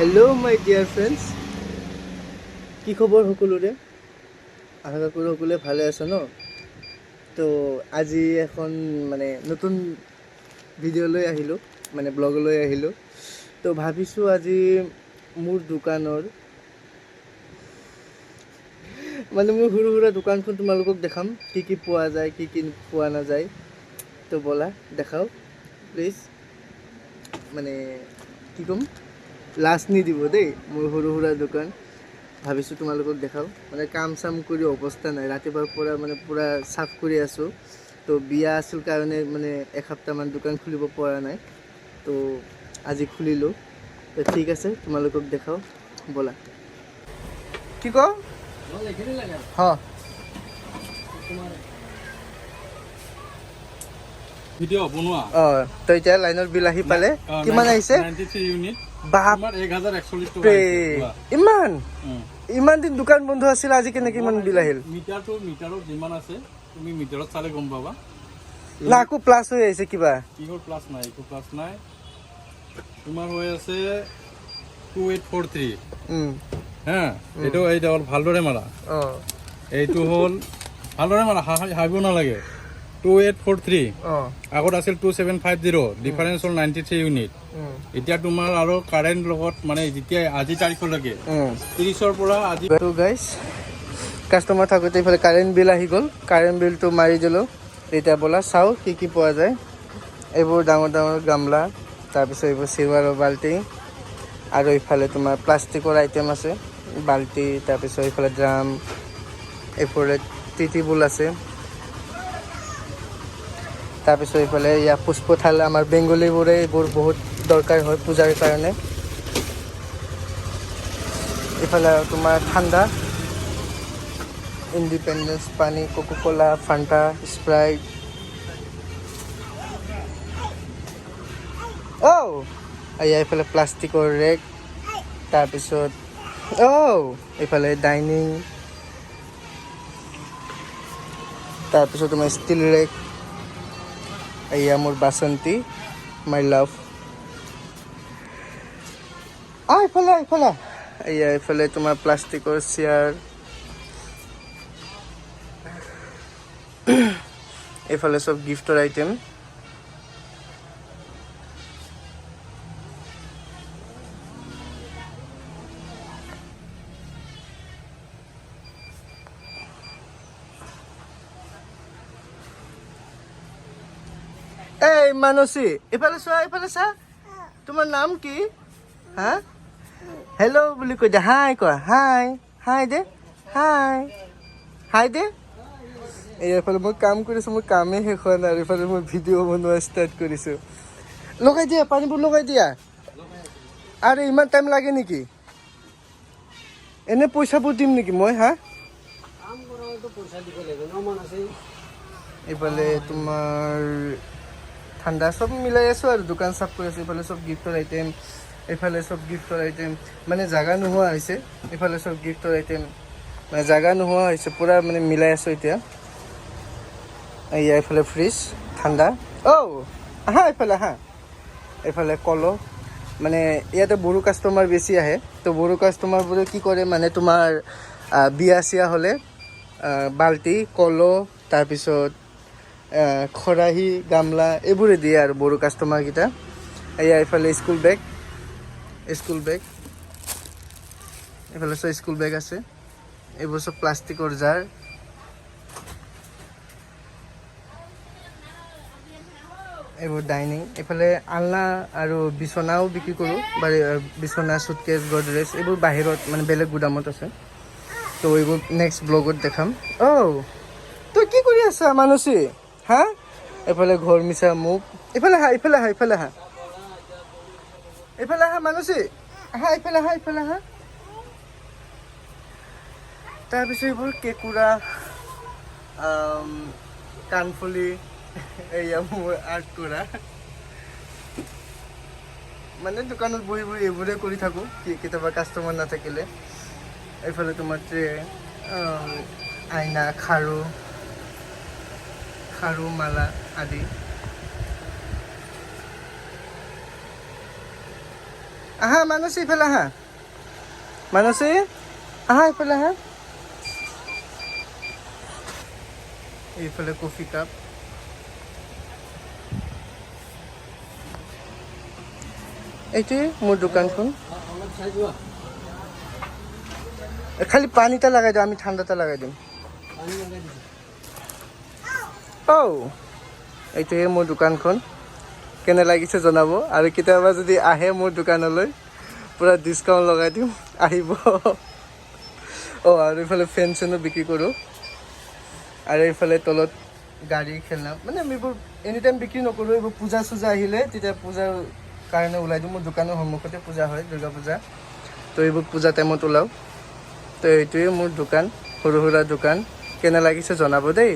Hello' মাই dear friends, কি খবৰ সকলোৰে? আশা কৰোঁ সকলোৱে ভালে আছে ন। তো আজি এখন নতুন ভিডিঅ'লৈ আহিলোঁ, ব্লগলৈ আহিলোঁ। তো ভাবিছোঁ আজি মোৰ দোকানৰ মোৰ সৰু সুৰা দোকানখন তোমালোকক দেখাম, কি কি পোৱা যায়, কি কি পোৱা নাযায়। তো ব'লা দেখাওঁ প্লিজ। কি ক'ম, লাজ নিদিব দেই। মোৰ সৰু সুৰা দোকান ভাবিছোঁ তোমালোকক দেখাওঁ। কাম চাম কৰি অৱস্থা নাই, ৰাতিপুৱাৰ পৰা পূৰা চাফ কৰি আছোঁ। তো বিয়া আছিল কাৰণে এসপ্তাহমান দোকান খুলিব পৰা নাই। তো আজি খুলিলোঁ। তো ঠিক আছে, তোমালোকক দেখাওঁ ব'লা। কি ক ভিডিঅ' বনোৱা তো এতিয়া লাইনৰ বিল আহি পালে। কিমান আহিছে? 93 ইউনিট বাপৰে, 1041 টকা ইমান ইমান দিন দোকান বন্ধ আছিল, আজি কেনেকে ইমান বিল আহিল? মিটাৰত যিমান আছে তুমি মিটাৰত চালে গম পাবা। না আকৌ প্লাছ হৈ আহিছে কিবা? কিহৰ প্লাছ নাই, একো প্লাছ নাই। তোমাৰ হৈ আছে 2843। হা, এইটো হ'ল ভালদৰে মাৰা। এইটো হ'ল ভালদৰে মাৰা, হাঁহিব নালাগে। 2843 আগত আছিল 2750, ডিফাৰেঞ্চ হ'ল 93 ইউনিট। এতিয়া তোমাৰ আৰু কাৰেণ্ট লগত যেতিয়া আজি তাৰিখলৈকে 30ৰ পৰা আজি গাইজ, কাষ্টমাৰ থাকোঁতে ইফালে কাৰেণ্ট বিল আহি গ'ল। কাৰেণ্ট বিলটো মাৰি দিলোঁ। এতিয়া ব'লা চাওঁ কি কি পোৱা যায়। এইবোৰ ডাঙৰ ডাঙৰ গামলা, তাৰপিছত এইবোৰ চিলভাৰৰ বাল্টি, আৰু ইফালে তোমাৰ প্লাষ্টিকৰ আইটেম আছে, বাল্টি, তাৰপিছত ইফালে ড্ৰাম, এইফালে টিটিবুল আছে, তাৰপিছত এইফালে পুষ্পথাল। আমাৰ বেংগলীবোৰে এইবোৰ বহুত দৰকাৰ হয় পূজাৰ কাৰণে। ইফালে তোমাৰ ঠাণ্ডা, ইণ্ডিপেণ্ডেঞ্চ পানী, কোকো কোলা, ফান্টা, স্প্ৰাইট। এইফালে প্লাষ্টিকৰ ৰেক, তাৰপিছত এইফালে ডাইনিং, তাৰপিছত তোমাৰ ষ্টিল ৰেক। এয়া মোৰ বাচন্তি, মাই লাভ। এইফালে এইফালে তোমাৰ প্লাষ্টিকৰ চেয়াৰ, এইফালে চব গিফ্টৰ আইটেম। এই মানসী, এইফালে চোৱা, এইফালে চা। তোমাৰ নাম কি? হা, হেল্ল' বুলি কৈ দে। হাই কোৱা, হাই হাই দে, হাই হাই দে। এইফালে মই কাম কৰিছোঁ, মোৰ কামেই শেষ হোৱা নাই, আৰু এইফালে মই ভিডিঅ' বনোৱা ষ্টাৰ্ট কৰিছোঁ। লগাই দিয়া, পানীবোৰ লগাই দিয়া। আৰে ইমান টাইম লাগে নেকি? এনে পইচাবোৰ দিম নেকি মই? হা, এইফালে তোমাৰ ঠাণ্ডা চব মিলাই আছোঁ আৰু দোকান চাফ কৰি আছোঁ। এইফালে চব গিফ্টৰ আইটেম, এইফালে চব গিফ্টৰ আইটেম। জাগা নোহোৱা হৈছে, এইফালে চব গিফ্টৰ আইটেম। জাগা নোহোৱা হৈছে, পূৰা মিলাই আছোঁ এতিয়া। এইফালে ফ্ৰিজ, ঠাণ্ডা। আহা এইফালে, আহা। এইফালে কলো, ইয়াতে বড়ো কাষ্টমাৰ বেছি আহে। তো বড়ো কাষ্টমাৰবোৰে কি কৰে, তোমাৰ বিয়া চিয়া হ'লে বাল্টি, কলো, তাৰপিছত খৰাহী, গামলা এইবোৰে দিয়ে আৰু বড়ো কাষ্টমাৰকেইটা। এইফালে স্কুল বেগ, এইফালে চব স্কুল বেগ আছে। এইবোৰ চব প্লাষ্টিকৰ জাৰ। এইবোৰ ডাইনিং। এইফালে আলনা আৰু বিচনাও বিক্ৰী কৰোঁ। বিচনা, চুটকেছ, গডৰেজ এইবোৰ বাহিৰত বেলেগ গুদামত আছে। তো এইবোৰ নেক্সট ব্লগত দেখাম। তই কি কৰি আছা মানসী? হা, এইফালে ঘৰ মিছা মুখ। এইফালে আহা, এইফালে আহা, এইফালে আহা, এইফালে আহা মানসী, আহা, এইফালে আহা, এইফালে আহা। তাৰপিছত এইবোৰ কেঁকুৰা, কাণফুলি, এয়া মোৰ আৰ্ট কৰা। দোকানত বহি বহি এইবোৰে কৰি থাকোঁ কেতিয়াবা কাষ্টমাৰ নাথাকিলে। এইফালে তোমাৰ ট্ৰে, আইনা, খাৰু, মালা আদি। আহা মানসী ইফালে আহা মানসী আহা ইফালে আহা এইফালে কফি কাপ এইটোৱে মোৰ দোকানখন খালি পানীটা লগাই দিওঁ আমি ঠাণ্ডাটা লগাই দিম এইটোৱে মোৰ দোকানখন কেনে লাগিছে জনাব আৰু কেতিয়াবা যদি আহে মোৰ দোকানলৈ পুৰা ডিছকাউণ্ট লগাই দিম আহিব আৰু এইফালে ফেন চেনো বিক্ৰী কৰোঁ আৰু এইফালে তলত গাড়ী খেলনা মানে আমি এইবোৰ এনি টাইম বিক্ৰী নকৰোঁ এইবোৰ পূজা চূজা আহিলে তেতিয়া পূজাৰ কাৰণে ওলাই দিওঁ মোৰ দোকানৰ সন্মুখতে পূজা হয় দুৰ্গা পূজা তো এইবোৰ পূজা টাইমত ওলাওঁ তো এইটোৱে মোৰ দোকান সৰু সুৰা দোকান কেনে লাগিছে জনাব দেই